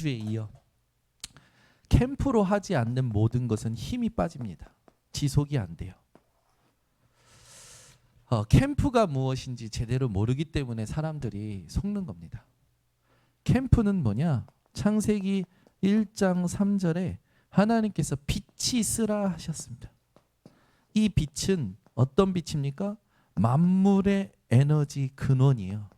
지난주에 이어 캠프로 하지 않는 모든 것은 힘이 빠집니다. 지속이 안 돼요. 캠프가 무엇인지 제대로 모르기 때문에 사람들이 속는 겁니다. 캠프는 뭐냐? 창세기 1장 3절에 하나님께서 빛이 있으라 하셨습니다. 이 빛은 어떤 빛입니까? 만물의 에너지 근원이에요.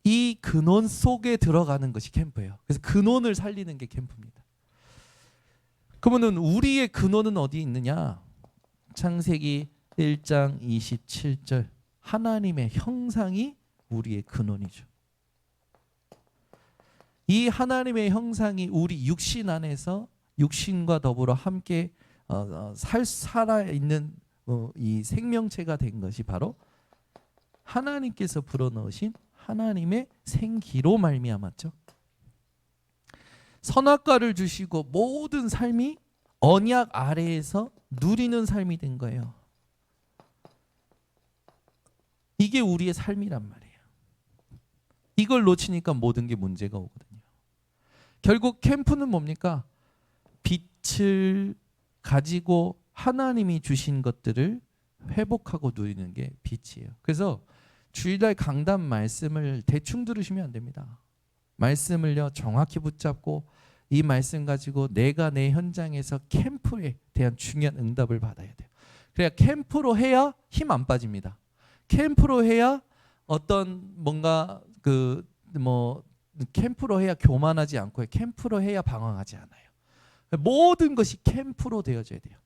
이 근원 속에 들어가는 것이 캠프예요. 그래서 근원을 살리는 게 캠프입니다. 그러면 우리의 근원은 어디 있느냐? 창세기 1장 27절 하나님의 형상이 우리의 근원이죠. 이 하나님의 형상이 우리 육신 안에서 육신과 더불어 함께 살아있는 이 생명체가 된 것이 바로 하나님께서 불어넣으신 하나님의 생기로 말미암았죠. 선악과를 주시고 모든 삶이 언약 아래에서 누리는 삶이 된 거예요. 이게 우리의 삶이란 말이에요. 이걸 놓치니까 모든 게 문제가 오거든요. 결국 캠프는 뭡니까? 빛을 가지고 하나님이 주신 것들을 회복하고 누리는 게 빛이에요. 그래서 주일날 강단 말씀을 대충 들으시면 안 됩니다. 말씀을요 정확히 붙잡고 이 말씀 가지고 내가 내 현장에서 캠프에 대한 중요한 응답을 받아야 돼요. 그래야 캠프로 해야 힘 안 빠집니다. 캠프로 해야 어떤 뭔가 캠프로 해야 교만하지 않고 캠프로 해야 방황하지 않아요. 모든 것이 캠프로 되어져야 돼요.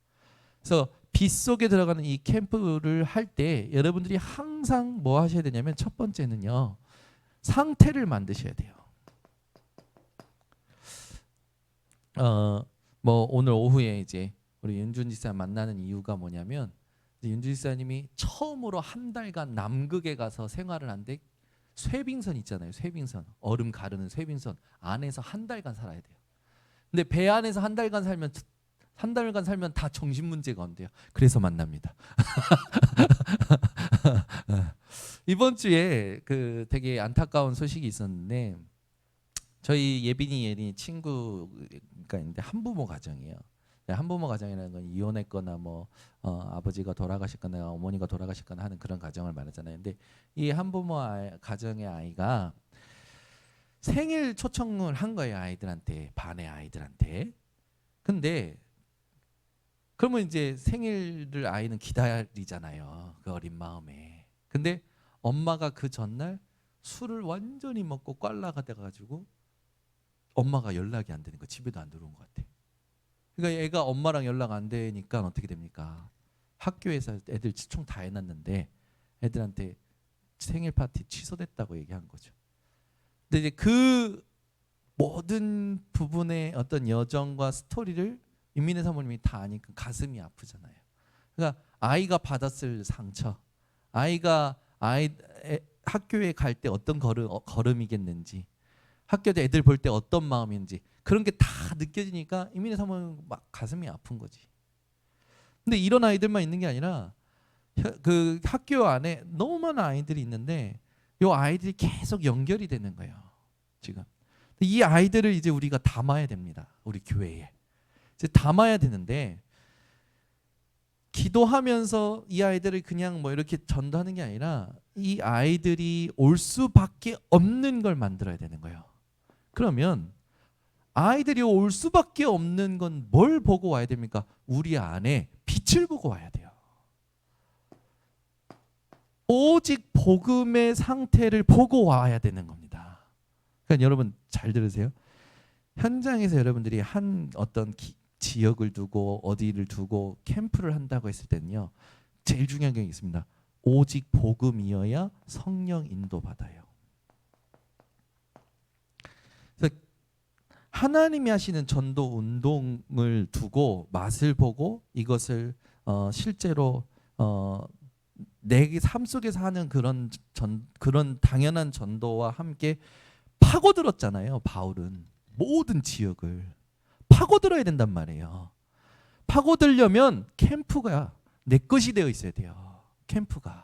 그래서 빛 속에 들어가는 이 캠프를 할 때 여러분들이 항상 뭐 하셔야 되냐면 첫 번째는요. 상태를 만드셔야 돼요. 오늘 오후에 이제 우리 윤준 지사 만나는 이유가 뭐냐면 윤준 지사님이 처음으로 한 달간 남극에 가서 생활을 한데 쇠빙선 있잖아요. 쇠빙선. 얼음 가르는 쇠빙선 안에서 한 달간 살아야 돼요. 근데 배 안에서 한 달간 살면 다 정신 문제가 온대요. 그래서 만납니다. 이번 주에 되게 안타까운 소식이 있었는데 저희 예린이 친구가 있는데 한부모 가정이에요. 한부모 가정이라는 건 이혼했거나 아버지가 돌아가셨거나 어머니가 돌아가셨거나 하는 그런 가정을 말하잖아요. 근데 이 한부모 가정의 아이가 생일 초청을 한 거예요. 아이들한테, 반의 아이들한테. 근데 그러면 이제 생일을 아이는 기다리잖아요. 그 어린 마음에. 근데 엄마가 그 전날 술을 완전히 먹고 꽐라가 돼가지고 엄마가 연락이 안 되는 거, 집에도 안 들어온 것 같아. 그러니까 애가 엄마랑 연락 안 되니까 어떻게 됩니까? 학교에서 애들 총 다 해놨는데 애들한테 생일 파티 취소됐다고 얘기한 거죠. 근데 이제 그 모든 부분의 어떤 여정과 스토리를 윤민혜 사모님이 다 아니까 가슴이 아프잖아요. 그러니까 아이가 받았을 상처, 아이가 학교에 갈 때 어떤 걸음이겠는지, 학교에 애들 볼 때 어떤 마음인지 그런 게 다 느껴지니까 윤민혜 사모님 막 가슴이 아픈 거지. 근데 이런 아이들만 있는 게 아니라 그 학교 안에 너무 많은 아이들이 있는데 이 아이들이 계속 연결이 되는 거예요. 지금 이 아이들을 이제 우리가 담아야 됩니다. 우리 교회에 이제 담아야 되는데 기도하면서 이 아이들을 그냥 이렇게 전도하는 게 아니라 이 아이들이 올 수밖에 없는 걸 만들어야 되는 거예요. 그러면 아이들이 올 수밖에 없는 건 뭘 보고 와야 됩니까? 우리 안에 빛을 보고 와야 돼요. 오직 복음의 상태를 보고 와야 되는 겁니다. 그러니까 여러분 잘 들으세요. 현장에서 여러분들이 한 어떤 지역을 두고 어디를 두고 캠프를 한다고 했을 때는요. 제일 중요한 게 있습니다. 오직 복음이어야 성령 인도받아요. 그래서 하나님이 하시는 전도 운동을 두고 맛을 보고 이것을 실제로 내 삶 속에서 하는 그런 당연한 전도와 함께 파고들었잖아요. 바울은 모든 지역을 파고들어야 된단 말이에요. 파고들려면 캠프가 내 것이 되어 있어야 돼요. 캠프가.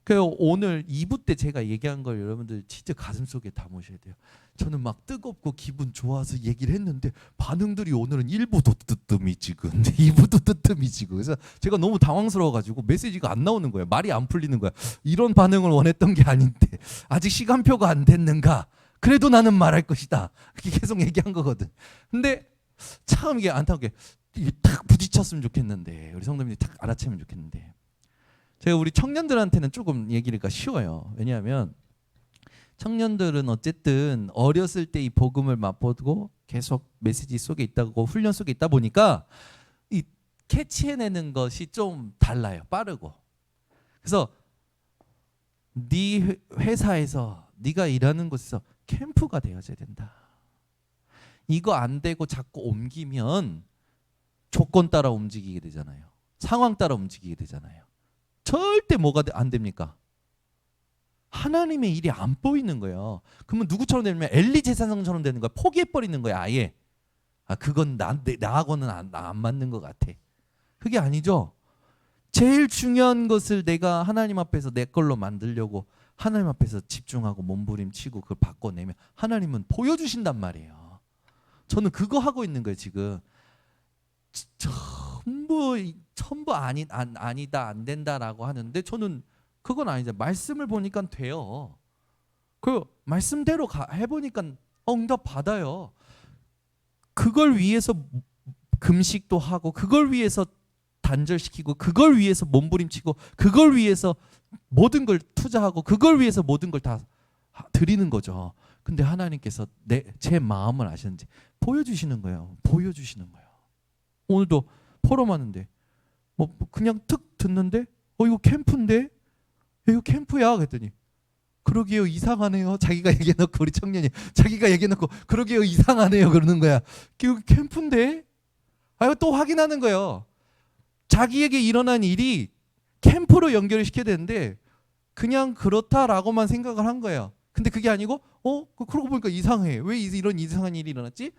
그 오늘 2부 때 제가 얘기한 걸 여러분들 진짜 가슴속에 담으셔야 돼요. 저는 막 뜨겁고 기분 좋아서 얘기를 했는데 반응들이 오늘은 1부도 뜨뜻미지근 2부도 뜨뜻미지근 그래서 제가 너무 당황스러워가지고 메시지가 안 나오는 거예요. 말이 안 풀리는 거야. 이런 반응을 원했던 게 아닌데 아직 시간표가 안 됐는가. 그래도 나는 말할 것이다. 이렇게 계속 얘기한 거거든. 근데 참 이게 안타깝게 이게 탁 부딪혔으면 좋겠는데 우리 성도님들이 탁 알아채면 좋겠는데 제가 우리 청년들한테는 조금 얘기가 쉬워요. 왜냐하면 청년들은 어쨌든 어렸을 때 이 복음을 맛보고 계속 메시지 속에 있다고 훈련 속에 있다 보니까 이 캐치해내는 것이 좀 달라요. 빠르고. 그래서 네 회사에서 네가 일하는 곳에서 캠프가 되어져야 된다. 이거 안 되고 자꾸 옮기면 조건 따라 움직이게 되잖아요. 상황 따라 움직이게 되잖아요. 절대 뭐가 안 됩니까? 하나님의 일이 안 보이는 거예요. 그러면 누구처럼 되냐면 엘리 제사장처럼 되는 거야. 포기해버리는 거야 아예. 그건 나하고는 안 맞는 것 같아. 그게 아니죠. 제일 중요한 것을 내가 하나님 앞에서 내 걸로 만들려고 하나님 앞에서 집중하고 몸부림치고 그걸 바꿔내면 하나님은 보여주신단 말이에요. 저는 그거 하고 있는 거예요 지금. 전부 아니다 안 된다라고 하는데 저는 그건 아니죠. 말씀을 보니까 돼요. 그 말씀대로 해보니까 응답 받아요. 그걸 위해서 금식도 하고 그걸 위해서 단절시키고 그걸 위해서 몸부림치고 그걸 위해서 모든 걸 투자하고 그걸 위해서 모든 걸 다 드리는 거죠. 근데 하나님께서 제 마음을 아시는지 보여주시는 거예요. 보여주시는 거예요. 오늘도 포럼하는데 뭐 그냥 툭 듣는데 이거 캠프인데 이거 캠프야 그랬더니 그러게요 이상하네요. 자기가 얘기해놓고 우리 청년이 자기가 얘기해놓고 그러게요 이상하네요 그러는 거야. 이거 캠프인데 이거 또 확인하는 거예요. 자기에게 일어난 일이 캠프로 연결을 시켜야 되는데 그냥 그렇다라고만 생각을 한 거예요. 근데 그게 아니고 그러고 보니까 이상해. 왜 이런 이상한 일이 일어났지?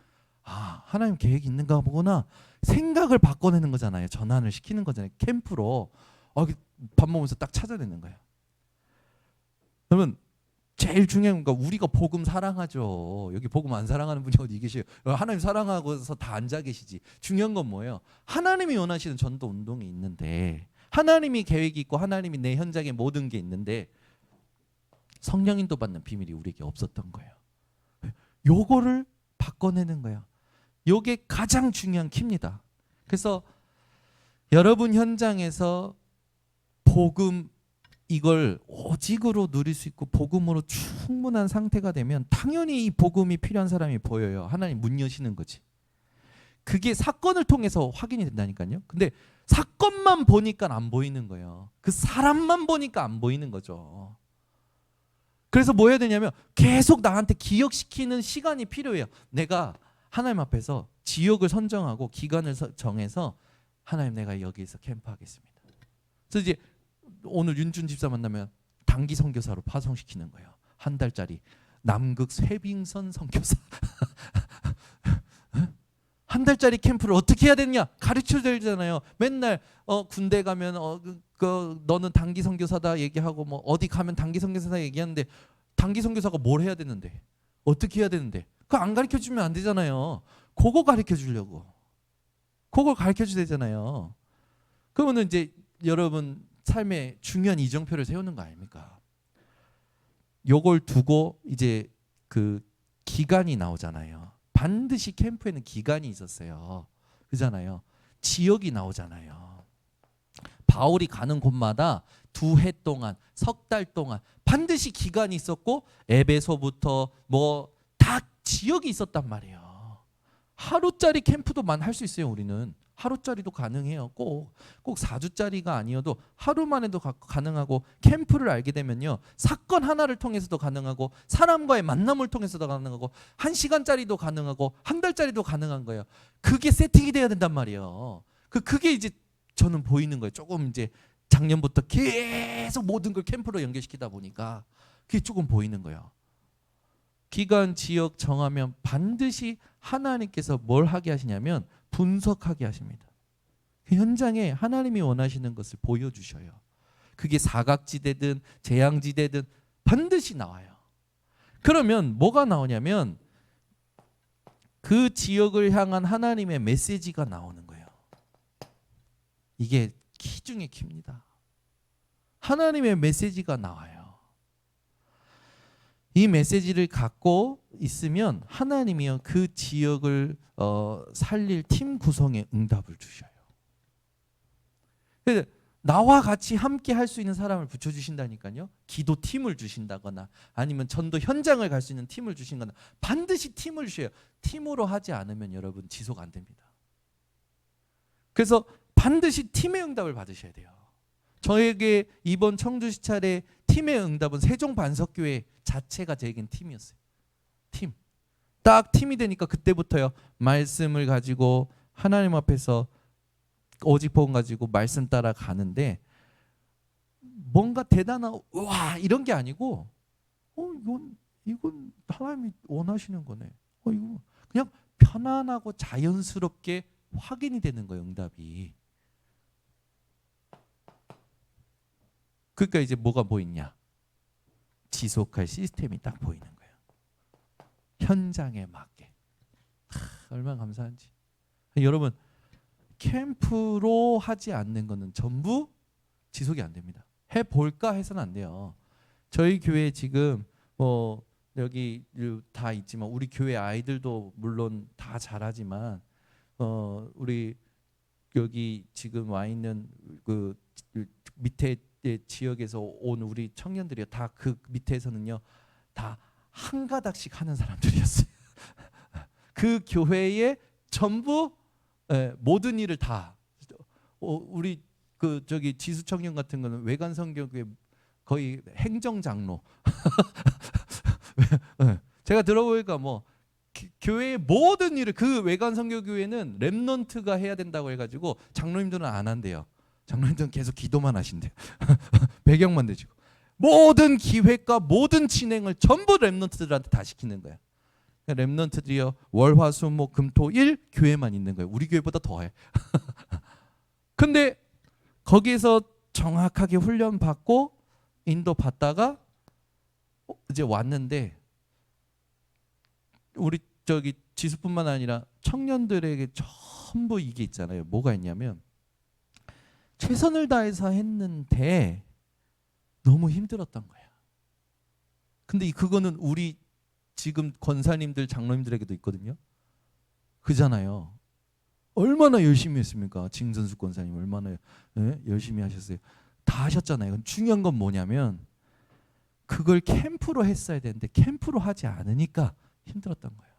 하나님 계획이 있는가 보구나. 생각을 바꿔내는 거잖아요. 전환을 시키는 거잖아요. 캠프로. 밥 먹으면서 딱 찾아내는 거예요. 그러면 제일 중요한 건 우리가 복음 사랑하죠. 여기 복음 안 사랑하는 분이 어디 계세요? 하나님 사랑하고서 다 앉아 계시지. 중요한 건 뭐예요? 하나님이 원하시는 전도 운동이 있는데 하나님이 계획이 있고 하나님이 내 현장에 모든 게 있는데 성령인도 받는 비밀이 우리에게 없었던 거예요. 요거를 바꿔내는 거예요. 요게 가장 중요한 키입니다. 그래서 여러분 현장에서 복음 이걸 오직으로 누릴 수 있고 복음으로 충분한 상태가 되면 당연히 이 복음이 필요한 사람이 보여요. 하나님 문 여시는 거지. 그게 사건을 통해서 확인이 된다니까요. 근데 사건만 보니까 안 보이는 거예요. 그 사람만 보니까 안 보이는 거죠. 그래서 뭐 해야 되냐면 계속 나한테 기억시키는 시간이 필요해요. 내가 하나님 앞에서 지역을 선정하고 기간을 정해서 하나님 내가 여기에서 캠프하겠습니다. 그래서 이제 오늘 윤준 집사 만나면 단기 선교사로 파송시키는 거예요. 한 달짜리 남극 쇠빙선 선교사. 한 달짜리 캠프를 어떻게 해야 되느냐 가르쳐 드리잖아요. 맨날 군대 가면 너는 단기 선교사다 얘기하고 뭐 어디 가면 단기 선교사다 얘기하는데 단기 선교사가 뭘 해야 되는데 어떻게 해야 되는데 그거 안 가르쳐 주면 안 되잖아요. 그거 가르쳐 주려고. 그걸 가르쳐 줘야 되잖아요. 그러면 이제 여러분 삶의 중요한 이정표를 세우는 거 아닙니까? 요걸 두고 이제 그 기간이 나오잖아요. 반드시 캠프에는 기간이 있었어요. 그잖아요. 지역이 나오잖아요. 바울이 가는 곳마다 2해 동안, 석 달 동안 반드시 기간이 있었고 에베소부터 뭐 다 지역이 있었단 말이에요. 하루짜리 캠프도만 할 수 있어요. 우리는. 하루짜리도 가능해요. 꼭 4주짜리가 아니어도 하루만 해도 가능하고 캠프를 알게 되면요. 사건 하나를 통해서도 가능하고 사람과의 만남을 통해서도 가능하고 1시간짜리도 가능하고 한 달짜리도 가능한 거예요. 그게 세팅이 돼야 된단 말이에요. 그게 이제 저는 보이는 거예요. 조금 이제 작년부터 계속 모든 걸 캠프로 연결시키다 보니까 그게 조금 보이는 거예요. 기간, 지역 정하면 반드시 하나님께서 뭘 하게 하시냐면 분석하게 하십니다. 그 현장에 하나님이 원하시는 것을 보여주셔요. 그게 사각지대든 재앙지대든 반드시 나와요. 그러면 뭐가 나오냐면 그 지역을 향한 하나님의 메시지가 나오는 거예요. 이게 키 중에 키입니다. 하나님의 메시지가 나와요. 이 메시지를 갖고 있으면 하나님이요 그 지역을 살릴 팀 구성에 응답을 주셔요. 그래서 나와 같이 함께 할 수 있는 사람을 붙여주신다니까요. 기도 팀을 주신다거나 아니면 전도 현장을 갈 수 있는 팀을 주신거나 반드시 팀을 주셔요. 팀으로 하지 않으면 여러분 지속 안 됩니다. 그래서 반드시 팀의 응답을 받으셔야 돼요. 저에게 이번 청주 시찰의 팀의 응답은 세종반석교회 자체가 저에겐 팀이었어요. 팀. 딱 팀이 되니까 그때부터요. 말씀을 가지고 하나님 앞에서 오직 복음 가지고 말씀 따라 가는데 뭔가 대단한 와 이런 게 아니고 이건 하나님이 원하시는 거네. 이거 그냥 편안하고 자연스럽게 확인이 되는 거예요. 응답이. 그러니까 이제 뭐가 보이냐? 지속할 시스템이 딱 보이는 거예요. 현장에 맞게. 얼마나 감사한지. 여러분 캠프로 하지 않는 거는 전부 지속이 안 됩니다. 해볼까 해서는 안 돼요. 저희 교회 지금 뭐 여기 다 있지만 우리 교회 아이들도 물론 다 잘하지만 우리 여기 지금 와 있는 그 밑에 지역에서 온 우리 청년들이요 다 그 밑에서는요 다 한 가닥씩 하는 사람들이었어요. 그 교회에 전부 모든 일을 다 우리 그 저기 지수 청년 같은 거는 외관 성교교회 거의 행정장로. 제가 들어보니까 뭐 교회의 모든 일을 그 외관 성교교회는 렘넌트가 해야 된다고 해가지고 장로님들은 안 한대요. 장로님들은 계속 기도만 하신대요. 배경만 되시고 모든 기획과 모든 진행을 전부 렘넌트들한테 다 시키는 거야. 렘넌트들이요 월화수목금토일 교회만 있는 거예요. 우리 교회보다 더해. 근데 거기에서 정확하게 훈련 받고 인도 받다가 이제 왔는데 우리 저기 지수뿐만 아니라 청년들에게 전부 이게 있잖아요. 뭐가 있냐면 최선을 다해서 했는데 너무 힘들었던 거야. 근데 그거는 우리 지금 권사님들 장로님들에게도 있거든요. 그잖아요. 얼마나 열심히 했습니까? 징선수 권사님 얼마나 열심히 하셨어요. 다 하셨잖아요. 중요한 건 뭐냐면 그걸 캠프로 했어야 되는데 캠프로 하지 않으니까 힘들었던 거예요.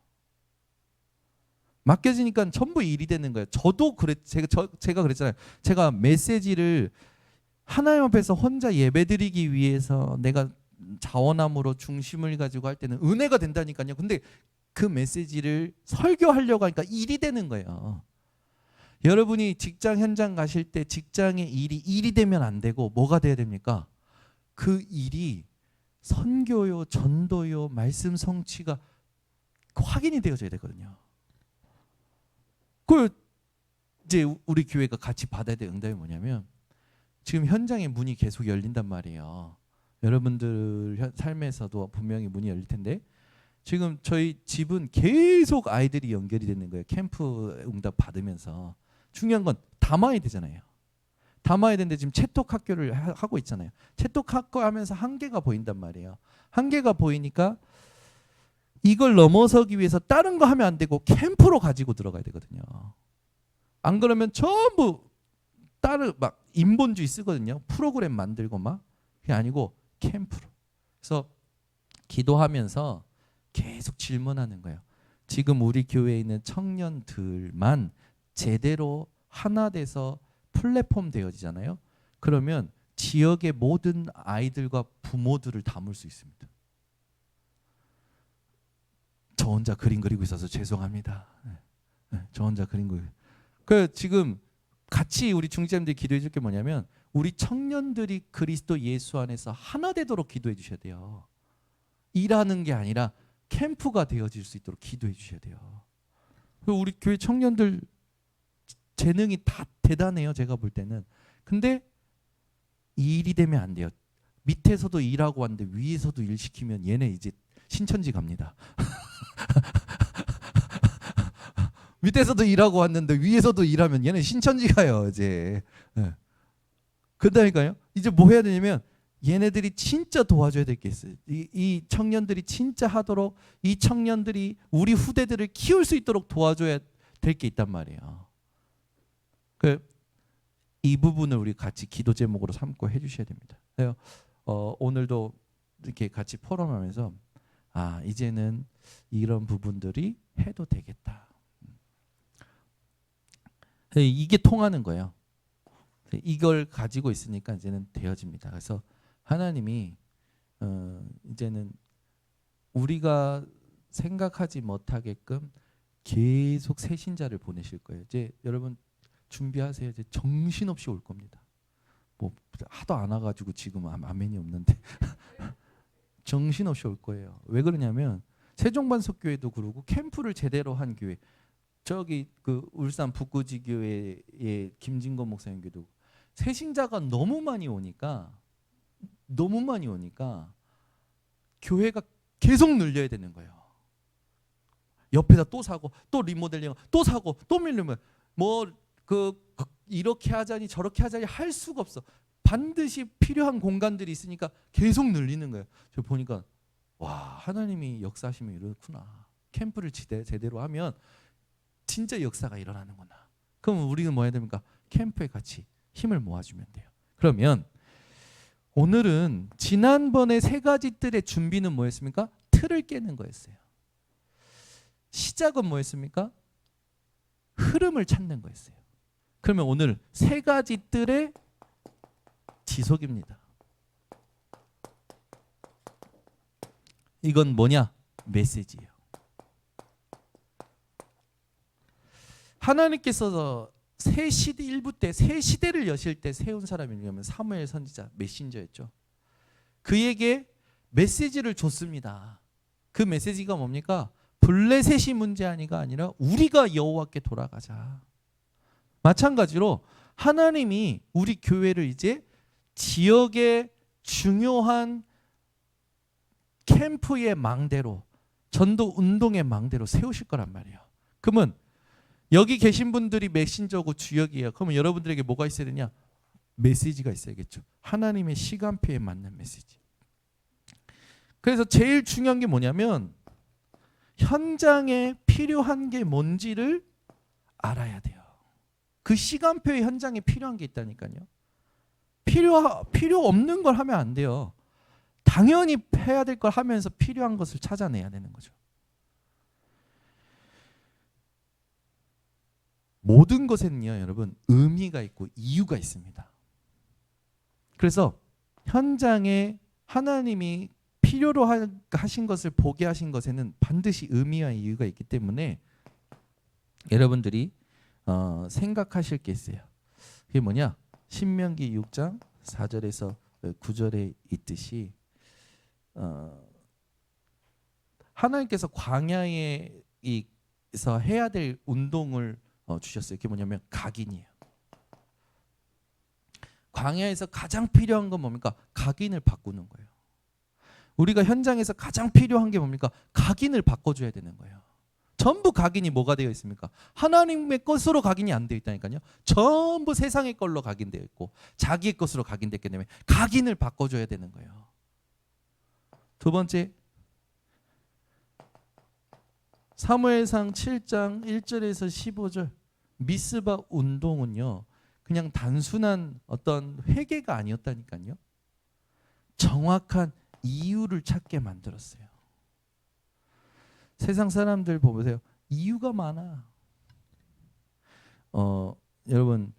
맡겨지니까 전부 일이 되는 거예요. 저도 제가 그랬잖아요. 제가 메시지를 하나님 앞에서 혼자 예배드리기 위해서 내가 자원함으로 중심을 가지고 할 때는 은혜가 된다니까요. 근데 그 메시지를 설교하려고 하니까 일이 되는 거예요. 여러분이 직장 현장 가실 때 직장의 일이 되면 안 되고 뭐가 돼야 됩니까? 그 일이 선교요, 전도요, 말씀 성취가 확인이 되어져야 되거든요. 그걸 이제 우리 교회가 같이 받아야 될 응답이 뭐냐면 지금 현장에 문이 계속 열린단 말이에요. 여러분들 삶에서도 분명히 문이 열릴 텐데 지금 저희 집은 계속 아이들이 연결이 되는 거예요. 캠프 응답 받으면서. 중요한 건 담아야 되잖아요. 담아야 되는데 지금 채톡 학교를 하고 있잖아요. 채톡 학교 하면서 한계가 보인단 말이에요. 한계가 보이니까 이걸 넘어서기 위해서 다른 거 하면 안 되고 캠프로 가지고 들어가야 되거든요. 안 그러면 전부 다른 막 인본주의 쓰거든요. 프로그램 만들고 막 그게 아니고 캠프로. 그래서 기도하면서 계속 질문하는 거예요. 지금 우리 교회에 있는 청년들만 제대로 하나 돼서 플랫폼 되어지잖아요. 그러면 지역의 모든 아이들과 부모들을 담을 수 있습니다. 저 혼자 그림 그리고 있어서 죄송합니다. 저 혼자 그림 그리고. 그 지금 같이 우리 중직자님들이 기도해 줄 게 뭐냐면 우리 청년들이 그리스도 예수 안에서 하나 되도록 기도해 주셔야 돼요. 일하는 게 아니라 캠프가 되어질 수 있도록 기도해 주셔야 돼요. 우리 교회 청년들 재능이 다 대단해요. 제가 볼 때는. 근데 일이 되면 안 돼요. 밑에서도 일하고 왔는데 위에서도 일 시키면 얘네 이제 신천지 갑니다. 밑에서도 일하고 왔는데 위에서도 일하면 얘네 신천지 가요 이제. 네. 그러니까요. 이제 뭐 해야 되냐면 얘네들이 진짜 도와줘야 될 게 있어요. 이 청년들이 진짜 하도록 이 청년들이 우리 후대들을 키울 수 있도록 도와줘야 될 게 있단 말이에요. 이 부분을 우리 같이 기도 제목으로 삼고 해주셔야 됩니다. 그래서 오늘도 이렇게 같이 포럼하면서 이제는 이런 부분들이 해도 되겠다. 이게 통하는 거예요. 이걸 가지고 있으니까 이제는 되어집니다. 그래서 하나님이 이제는 우리가 생각하지 못하게끔 계속 새신자를 보내실 거예요. 이제 여러분 준비하세요. 이제 정신없이 올 겁니다. 뭐 하도 안 와가지고 지금 아멘이 없는데 정신없이 올 거예요. 왜 그러냐면 세종반석교회도 그러고 캠프를 제대로 한 교회, 저기 그 울산 북구지교회의 김진건 목사님 교회도 새신자가 너무 많이 오니까 교회가 계속 늘려야 되는 거예요. 옆에다 또 사고 또 리모델링 또 사고 또 밀리면 이렇게 하자니 저렇게 하자니 할 수가 없어. 반드시 필요한 공간들이 있으니까 계속 늘리는 거예요. 저 보니까 와, 하나님이 역사하시면 이렇구나. 캠프를 제대로 하면 진짜 역사가 일어나는구나. 그럼 우리는 뭐 해야 됩니까? 캠프에 같이 힘을 모아주면 돼요. 그러면 오늘은 지난번에 세 가지 뜰의 준비는 뭐였습니까? 틀을 깨는 거였어요. 시작은 뭐였습니까? 흐름을 찾는 거였어요. 그러면 오늘 세 가지 뜰의 지속입니다. 이건 뭐냐? 메시지예요. 하나님께서 새 시대 일부 때 새 시대를 여실 때 세운 사람이 누구냐면 사무엘 선지자, 메신저였죠. 그에게 메시지를 줬습니다. 그 메시지가 뭡니까? 블레셋이 문제아니가 아니라 우리가 여호와께 돌아가자. 마찬가지로 하나님이 우리 교회를 이제 지역의 중요한 캠프의 망대로, 전도 운동의 망대로 세우실 거란 말이에요. 그러면 여기 계신 분들이 메신저고 주역이에요. 그러면 여러분들에게 뭐가 있어야 되냐? 메시지가 있어야겠죠. 하나님의 시간표에 맞는 메시지. 그래서 제일 중요한 게 뭐냐면 현장에 필요한 게 뭔지를 알아야 돼요. 그 시간표의 현장에 필요한 게 있다니까요. 필요 없는 걸 하면 안 돼요. 당연히 해야 될 걸 하면서 필요한 것을 찾아내야 되는 거죠. 모든 것에는요, 여러분, 의미가 있고 이유가 있습니다. 그래서 현장에 하나님이 필요로 하신 것을 보게 하신 것에는 반드시 의미와 이유가 있기 때문에 여러분들이 생각하실 게 있어요. 그게 뭐냐? 신명기 6장 4절에서 9절에 있듯이 하나님께서 광야에서 해야 될 운동을 주셨어요. 그게 뭐냐면 각인이에요. 광야에서 가장 필요한 건 뭡니까? 각인을 바꾸는 거예요. 우리가 현장에서 가장 필요한 게 뭡니까? 각인을 바꿔줘야 되는 거예요. 전부 각인이 뭐가 되어 있습니까? 하나님의 것으로 각인이 안 되어 있다니까요. 전부 세상의 걸로 각인되어 있고 자기의 것으로 각인됐기 때문에 각인을 바꿔줘야 되는 거예요. 두 번째, 사무엘상 7장 1절에서 15절 미스바 운동은요, 그냥 단순한 어떤 회개가 아니었다니까요. 정확한 이유를 찾게 만들었어요. 세상 사람들 보세요. 이유가 많아. 여러분,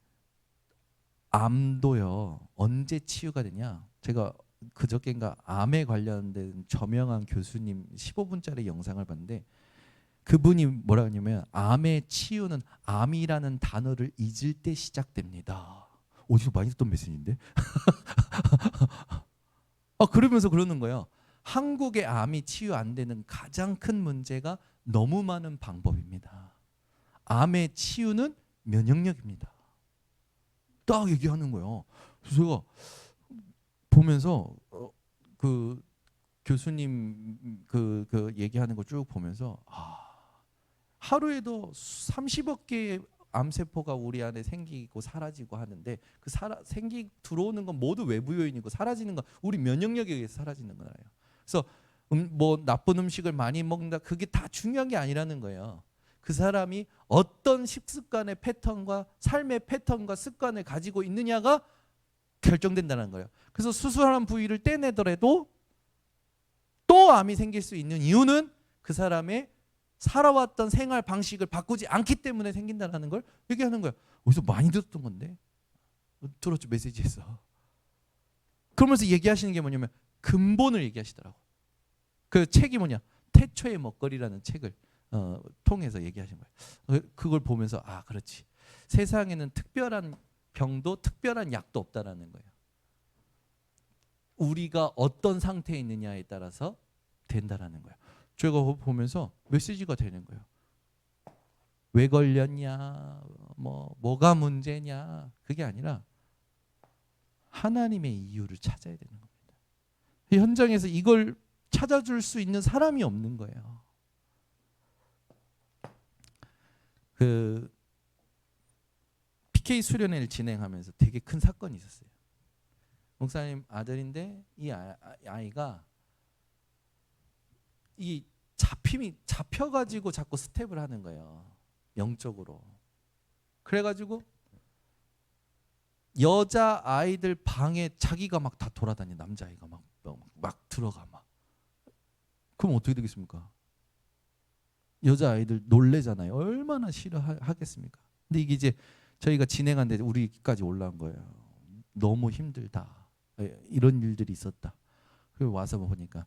암도요, 언제 치유가 되냐? 제가 그저께인가 암에 관련된 저명한 교수님 15분짜리 영상을 봤는데 그분이 뭐라 하냐면 암의 치유는 암이라는 단어를 잊을 때 시작됩니다. 어디서 많이 듣던 메시지인데? 그러면서 그러는 거예요. 한국의 암이 치유 안 되는 가장 큰 문제가 너무 많은 방법입니다. 암의 치유는 면역력입니다. 딱 얘기하는 거예요. 그래서 제가 보면서 그 교수님 그 얘기하는 거 쭉 보면서 하루에도 30억 개의 암세포가 우리 안에 생기고 사라지고 하는데 그 들어오는 건 모두 외부 요인이고 사라지는 건 우리 면역력에 의해서 사라지는 거예요. 그래서 뭐 나쁜 음식을 많이 먹는다 그게 다 중요한 게 아니라는 거예요. 그 사람이 어떤 식습관의 패턴과 삶의 패턴과 습관을 가지고 있느냐가 결정된다는 거예요. 그래서 수술한 부위를 떼내더라도 또 암이 생길 수 있는 이유는 그 사람의 살아왔던 생활 방식을 바꾸지 않기 때문에 생긴다는 걸 얘기하는 거예요. 어디서 많이 들었던 건데 들었죠, 메시지에서. 그러면서 얘기하시는 게 뭐냐면 근본을 얘기하시더라고. 그 책이 뭐냐, 태초의 먹거리라는 책을 통해서 얘기하신 거예요. 그걸 보면서 그렇지, 세상에는 특별한 병도 특별한 약도 없다라는 거예요. 우리가 어떤 상태에 있느냐에 따라서 된다라는 거예요. 제가 보면서 메시지가 되는 거예요. 왜 걸렸냐, 뭐가 문제냐, 그게 아니라 하나님의 이유를 찾아야 되는 겁니다. 현장에서 이걸 찾아줄 수 있는 사람이 없는 거예요. 그 PK 수련회를 진행하면서 되게 큰 사건이 있었어요. 목사님 아들인데 이 아이가 이 잡혀가지고 자꾸 스텝을 하는 거예요. 영적으로. 그래가지고 여자 아이들 방에 자기가 막 다 돌아다니, 남자아이가 막 들어가 막. 그럼 어떻게 되겠습니까? 여자 아이들 놀래잖아요. 얼마나 싫어하겠습니까? 근데 이게 이제 저희가 진행하는데 우리까지 올라온 거예요. 너무 힘들다. 이런 일들이 있었다. 그리고 와서 보니까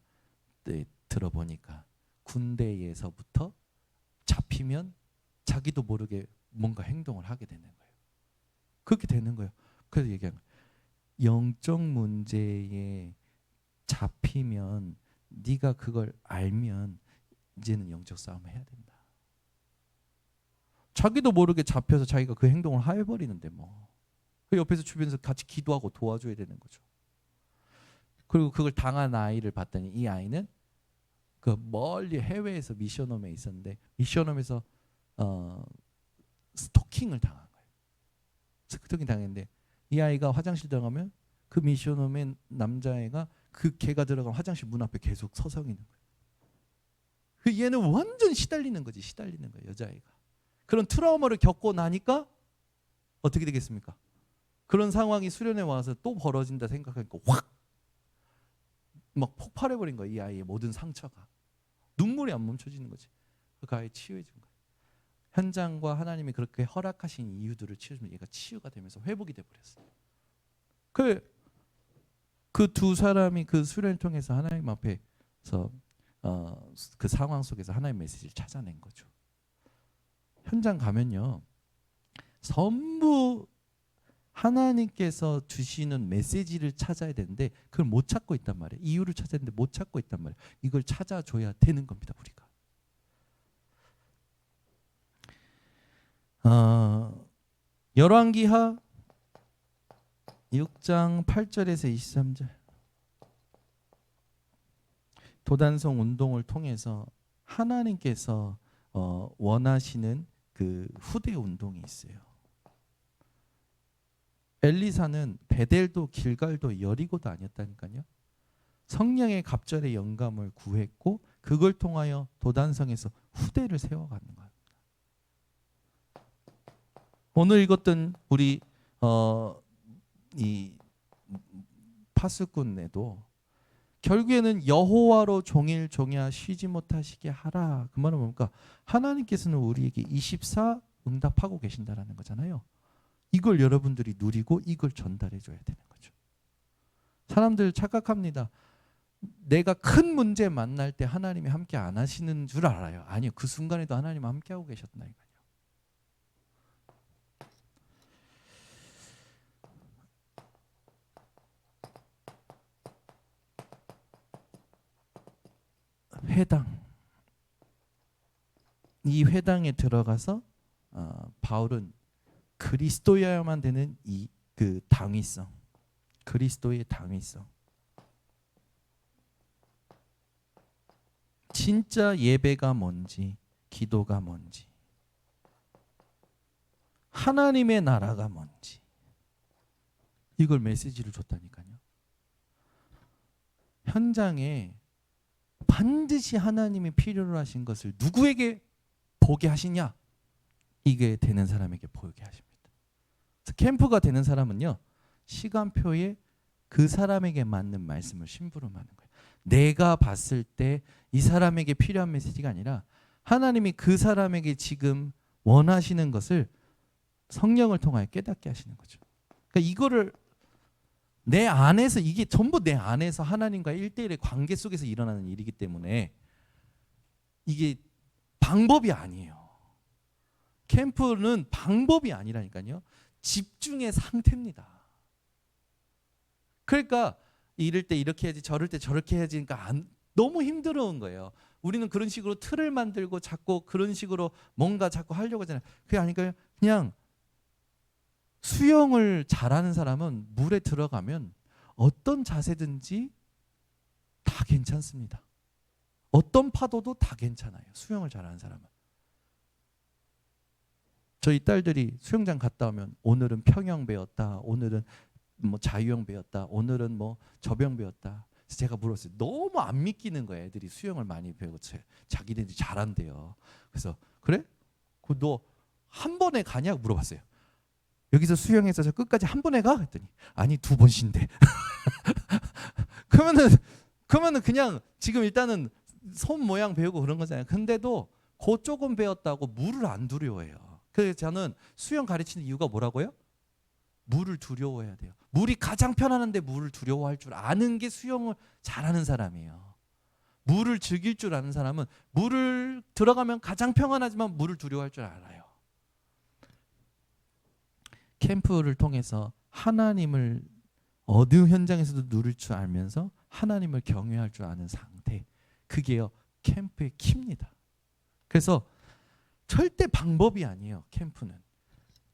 들어보니까 군대에서부터 잡히면 자기도 모르게 뭔가 행동을 하게 되는 거예요. 그렇게 되는 거예요. 그래서 얘기하는 거예요. 영적 문제에 잡히면 네가 그걸 알면 이제는 영적 싸움을 해야 된다. 자기도 모르게 잡혀서 자기가 그 행동을 해버리는데 뭐. 그 옆에서 주변에서 같이 기도하고 도와줘야 되는 거죠. 그리고 그걸 당한 아이를 봤더니 이 아이는 그 멀리 해외에서 미션홈에 있었는데 미션홈에서 스토킹을 당한 거예요. 스토킹 당했는데 이 아이가 화장실 들어가면 그 미션홈의 남자애가 그 걔가 들어간 화장실 문 앞에 계속 서성 있는 거예요. 그 얘는 완전 시달리는 거지, 시달리는 거예요, 여자아이가. 그런 트라우마를 겪고 나니까 어떻게 되겠습니까? 그런 상황이 수련회 와서 또 벌어진다 생각하니까 확 막 폭발해버린 거예요. 이 아이의 모든 상처가. 눈물이 안 멈춰지는 거지. 그 아이 치유해준 거예요. 현장과 하나님이 그렇게 허락하신 이유들을 치유해주면 얘가 치유가 되면서 회복이 돼버렸어요. 그 두 사람이 그 수련을 통해서 하나님 앞에서 그 상황 속에서 하나님의 메시지를 찾아낸 거죠. 현장 가면요, 전부 하나님께서 주시는 메시지를 찾아야 되는데 그걸 못 찾고 있단 말이에요. 이유를 찾아야 되는데 못 찾고 있단 말이에요. 이걸 찾아줘야 되는 겁니다, 우리가. 열왕기하 6장 8절에서 23절. 도단성 운동을 통해서 하나님께서 원하시는 그 후대 운동이 있어요. 엘리사는 베델도 길갈도 여리고도 아니었다니까요. 성령의 갑절의 영감을 구했고 그걸 통하여 도단성에서 후대를 세워가는 거예요. 오늘 읽었던 우리 이 파수꾼에도 결국에는 여호와로 종일 종야 쉬지 못하시게 하라. 그 말은 뭡니까? 하나님께서는 우리에게 24 응답하고 계신다라는 거잖아요. 이걸 여러분들이 누리고 이걸 전달해 줘야 되는 거죠. 사람들 착각합니다. 내가 큰 문제 만날 때 하나님이 함께 안 하시는 줄 알아요. 아니요. 그 순간에도 하나님은 함께 하고 계셨다니까요. 회당. 이 회당에 들어가서 바울은 그리스도여야만 되는 그 당위성, 그리스도의 당위성, 진짜 예배가 뭔지, 기도가 뭔지, 하나님의 나라가 뭔지, 이걸 메시지를 줬다니까요. 현장에 반드시 하나님이 필요로 하신 것을 누구에게 보게 하시냐? 이게 되는 사람에게 보게 하십니다. 그래서 캠프가 되는 사람은요, 시간표에 그 사람에게 맞는 말씀을 심부름하는 거예요. 내가 봤을 때 이 사람에게 필요한 메시지가 아니라 하나님이 그 사람에게 지금 원하시는 것을 성령을 통하여 깨닫게 하시는 거죠. 그러니까 이거를 내 안에서, 이게 전부 내 안에서 하나님과 1대1의 관계 속에서 일어나는 일이기 때문에 이게 방법이 아니에요. 캠프는 방법이 아니라니까요. 집중의 상태입니다. 그러니까 이럴 때 이렇게 해야지, 저럴 때 저렇게 해야지, 그러니까 너무 힘들어온 거예요. 우리는 그런 식으로 틀을 만들고 자꾸 그런 식으로 뭔가 자꾸 하려고 하잖아요. 그게 아니고요. 그냥 수영을 잘하는 사람은 물에 들어가면 어떤 자세든지 다 괜찮습니다. 어떤 파도도 다 괜찮아요. 수영을 잘하는 사람은. 저희 딸들이 수영장 갔다 오면 오늘은 평영 배웠다, 오늘은 뭐 자유형 배웠다, 오늘은 뭐 저병 배웠다. 그래서 제가 물었어요. 너무 안 믿기는 거예요. 애들이 수영을 많이 배우고 자기들이 잘한대요. 그래서 그래? 너 한 번에 가냐고 물어봤어요. 여기서 수영해서 저 끝까지 한 번에 가? 했더니 아니 2번 쉰대. 그러면은 그냥 지금 일단은 손 모양 배우고 그런 거잖아요. 근데도 그 조금 배웠다고 물을 안 두려워해요. 그래서 저는 수영 가르치는 이유가 뭐라고요? 물을 두려워해야 돼요. 물이 가장 편안한데 물을 두려워할 줄 아는 게 수영을 잘하는 사람이에요. 물을 즐길 줄 아는 사람은 물을 들어가면 가장 평안하지만 물을 두려워할 줄 알아요. 캠프를 통해서 하나님을 어느 현장에서도 누릴 줄 알면서 하나님을 경외할 줄 아는 상태, 그게요 캠프의 키입니다. 그래서 절대 방법이 아니에요. 캠프는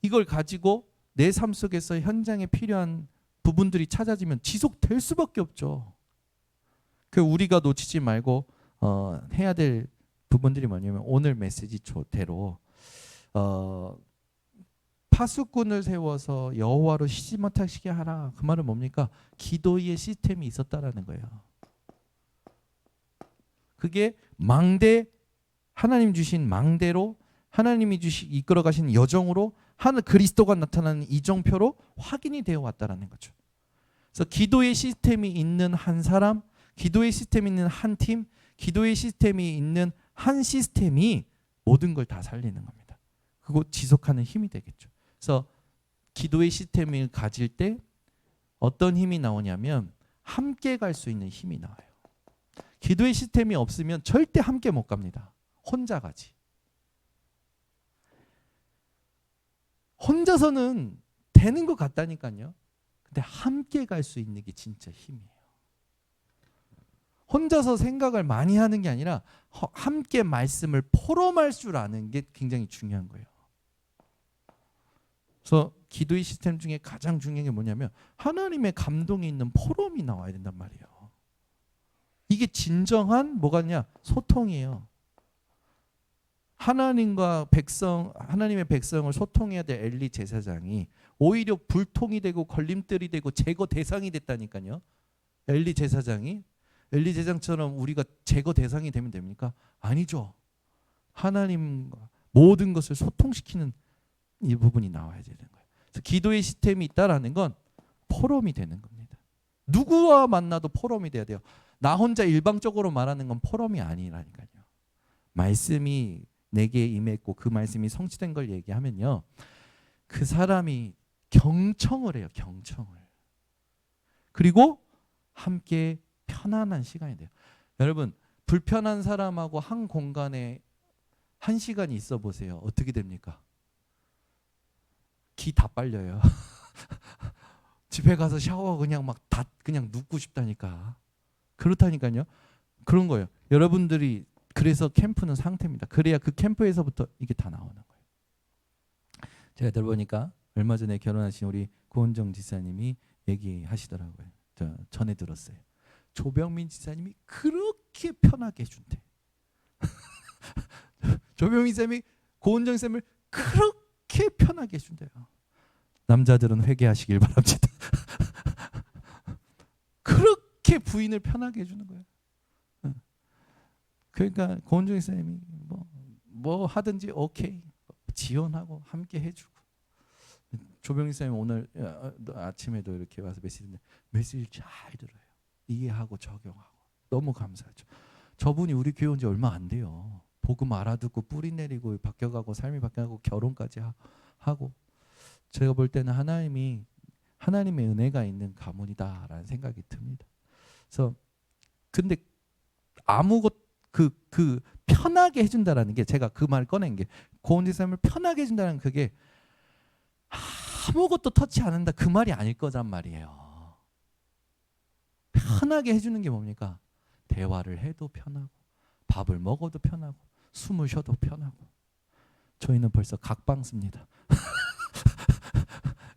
이걸 가지고 내 삶 속에서 현장에 필요한 부분들이 찾아지면 지속될 수밖에 없죠. 그 우리가 놓치지 말고 해야 될 부분들이 뭐냐면, 오늘 메시지대로 파수꾼을 세워서 여호와로 쉬지 못하시게 하라. 그 말은 뭡니까? 기도의 시스템이 있었다라는 거예요. 그게 망대, 하나님 주신 망대로, 하나님이 이끌어 가신 여정으로, 하늘 그리스도가 나타나는 이정표로 확인이 되어 왔다라는 거죠. 그래서 기도의 시스템이 있는 한 사람, 기도의 시스템이 있는 한 팀, 기도의 시스템이 있는 한 시스템이 모든 걸 다 살리는 겁니다. 그리고 지속하는 힘이 되겠죠. 그래서 기도의 시스템을 가질 때 어떤 힘이 나오냐면 함께 갈 수 있는 힘이 나와요. 기도의 시스템이 없으면 절대 함께 못 갑니다. 혼자 가지. 혼자서는 되는 것 같다니까요. 근데 함께 갈 수 있는 게 진짜 힘이에요. 혼자서 생각을 많이 하는 게 아니라 함께 말씀을 포럼할 줄 아는 게 굉장히 중요한 거예요. 그래서 기도의 시스템 중에 가장 중요한 게 뭐냐면 하나님의 감동이 있는 포럼이 나와야 된단 말이에요. 이게 진정한 뭐가냐? 소통이에요. 하나님과 백성, 하나님의 백성을 소통해야 될 엘리 제사장이 오히려 불통이 되고 걸림돌이 되고 제거 대상이 됐다니까요. 엘리 제사장처럼 우리가 제거 대상이 되면 됩니까? 아니죠. 하나님과 모든 것을 소통시키는 이 부분이 나와야 되는 거예요. 그래서 기도의 시스템이 있다라는 건 포럼이 되는 겁니다. 누구와 만나도 포럼이 돼야 돼요. 나 혼자 일방적으로 말하는 건 포럼이 아니라니까요. 말씀이 내게 임했고 그 말씀이 성취된 걸 얘기하면요, 그 사람이 경청을 해요. 경청을. 그리고 함께 편안한 시간이 돼요. 여러분, 불편한 사람하고 한 공간에 1시간이 있어 보세요. 어떻게 됩니까? 기 다 빨려요. 집에 가서 샤워 그냥 막 다 그냥 눕고 싶다니까. 그렇다니까요. 그런 거예요. 여러분들이 그래서 캠프는 상태입니다. 그래야 그 캠프에서부터 이게 다 나오는 거예요. 제가 들어보니까 얼마 전에 결혼하신 우리 고은정 지사님이 얘기하시더라고요. 전에 들었어요. 조병민 지사님이 그렇게 편하게 해준대. 조병희 쌤이 고은정 쌤을 그렇게 편하게 해준대요. 남자들은 회개하시길 바랍니다. 그렇게 부인을 편하게 해주는 거예요. 그러니까 고은정 쌤이 뭐 하든지 오케이 지원하고 함께 해주고. 조병희 쌤이 오늘 아침에도 이렇게 와서 메시지 잘 들어요. 이해하고 적용하고 너무 감사하죠. 저분이 우리 교회 온 지 얼마 안 돼요. 복음 알아듣고 뿌리 내리고 바뀌어가고 삶이 바뀌어가고 결혼까지 하고. 제가 볼 때는 하나님의 은혜가 있는 가문이다라는 생각이 듭니다. 그래서 근데 아무것 그 편하게 해준다라는 게, 제가 그 말 꺼낸 게, 고은지 쌤을 편하게 해준다는 그게 아무것도 터치 안 한다 그 말이 아닐 거란 말이에요. 편하게 해주는 게 뭡니까? 대화를 해도 편하고, 밥을 먹어도 편하고, 숨을 쉬어도 편하고. 저희는 벌써 각방 씁니다.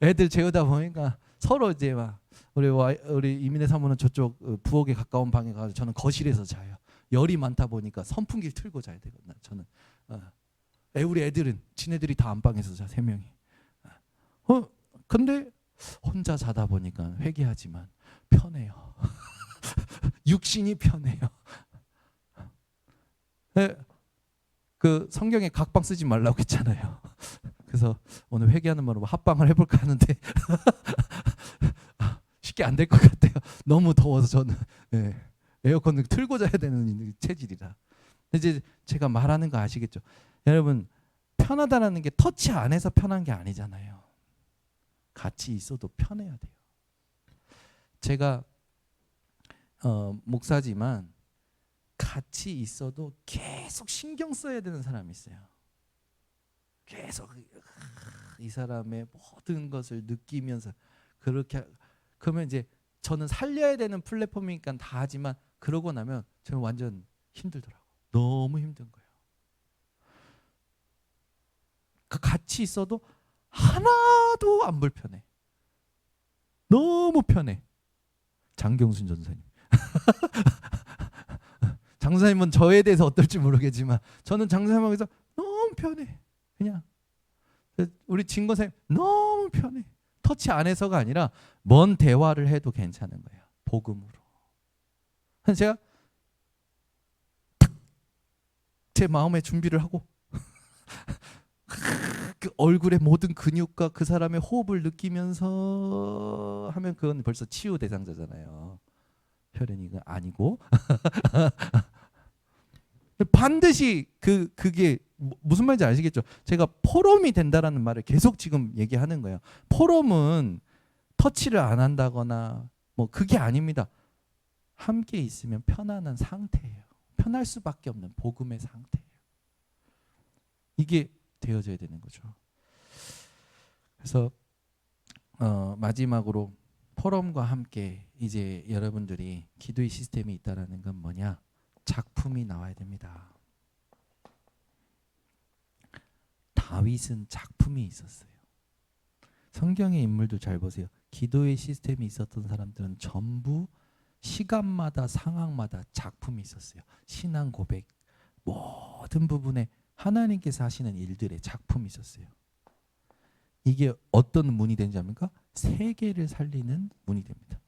애들 재우다 보니까 서로 이제 막 우리 이민혜 사모는 저쪽 부엌에 가까운 방에 가서 저는 거실에서 자요. 열이 많다 보니까 선풍기를 틀고 자야 되거든요. 저는 우리 애들은 지네들이 다 안방에서 자, 3명이. 근데 혼자 자다 보니까 회개하지만 편해요. 육신이 편해요. 그 성경에 각방 쓰지 말라고 했잖아요. 그래서 오늘 회개하는 마음으로 합방을 해볼까 하는데 쉽게 안 될 것 같아요. 너무 더워서 저는 에어컨을 틀고 자야 되는 체질이라. 이제 제가 말하는 거 아시겠죠? 여러분, 편하다라는 게 터치 안 해서 편한 게 아니잖아요. 같이 있어도 편해야 돼요. 제가 목사지만 같이 있어도 계속 신경 써야 되는 사람이 있어요. 계속 이 사람의 모든 것을 느끼면서 그렇게. 그러면 이제 저는 살려야 되는 플랫폼이니까 다 하지만 그러고 나면 저는 완전 힘들더라고요. 너무 힘든 거예요. 같이 있어도 하나도 안 불편해. 너무 편해. 장경순 전사님. 장사님은 저에 대해서 어떨지 모르겠지만 저는 장사님하고서 너무 편해. 그냥 우리 진거사님 너무 편해. 터치 안 해서가 아니라 먼 대화를 해도 괜찮은 거예요. 복음으로. 그래서 제가 제 마음의 준비를 하고 그 얼굴의 모든 근육과 그 사람의 호흡을 느끼면서 하면 그건 벌써 치유 대상자잖아요. 혈연이가 아니고 반드시 그게 무슨 말인지 아시겠죠? 제가 포럼이 된다라는 말을 계속 지금 얘기하는 거예요. 포럼은 터치를 안 한다거나 뭐 그게 아닙니다. 함께 있으면 편안한 상태예요. 편할 수밖에 없는 복음의 상태예요. 이게 되어져야 되는 거죠. 그래서 마지막으로 포럼과 함께 이제 여러분들이 기도의 시스템이 있다라는 건 뭐냐? 작품이 나와야 됩니다. 다윗은 작품이 있었어요. 성경의 인물도 잘 보세요. 기도의 시스템이 있었던 사람들은 전부 시간마다 상황마다 작품이 있었어요. 신앙 고백 모든 부분에 하나님께서 하시는 일들의 작품이 있었어요. 이게 어떤 문이 되는지 압니까? 세계를 살리는 문이 됩니다.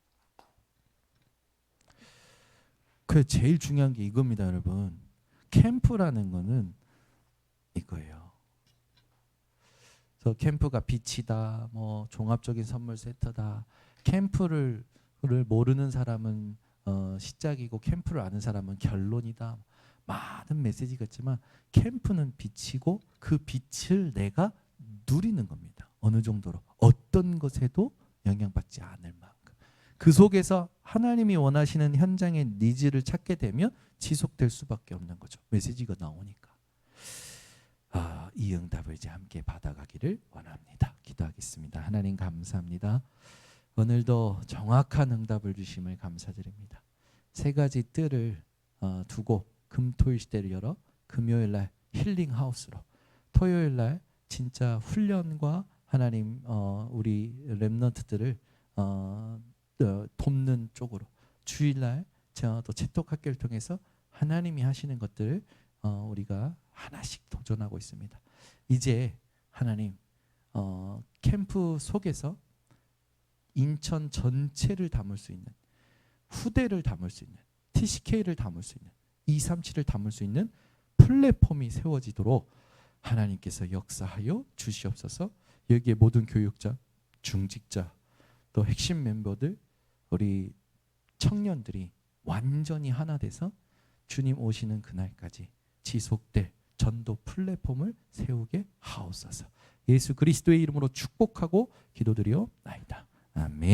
그 제일 중요한 게 이겁니다, 여러분. 캠프라는 거는 이거예요. 그래서 캠프가 빛이다, 뭐 종합적인 선물 세트다. 캠프를 모르는 사람은 시작이고 캠프를 아는 사람은 결론이다. 많은 메시지가 있지만 캠프는 빛이고 그 빛을 내가 누리는 겁니다. 어느 정도로 어떤 것에도 영향받지 않을 만큼. 그 속에서 하나님이 원하시는 현장의 니즈를 찾게 되면 지속될 수밖에 없는 거죠. 메시지가 나오니까. 이 응답을 이제 함께 받아가기를 원합니다. 기도하겠습니다. 하나님 감사합니다. 오늘도 정확한 응답을 주심을 감사드립니다. 3가지 뜰을 두고 금토일 시대를 열어 금요일날 힐링하우스로, 토요일날 진짜 훈련과 하나님 우리 렘넌트들을 돕는 쪽으로, 주일날 또 채톡학교를 통해서 하나님이 하시는 것들을 우리가 하나씩 도전하고 있습니다. 이제 하나님 캠프 속에서 인천 전체를 담을 수 있는, 후대를 담을 수 있는, TCK를 담을 수 있는, 237을 담을 수 있는 플랫폼이 세워지도록 하나님께서 역사하여 주시옵소서. 여기에 모든 교육자, 중직자, 또 핵심 멤버들, 우리 청년들이 완전히 하나 돼서 주님 오시는 그날까지 지속될 전도 플랫폼을 세우게 하옵소서. 예수 그리스도의 이름으로 축복하고 기도드리옵나이다. 아멘.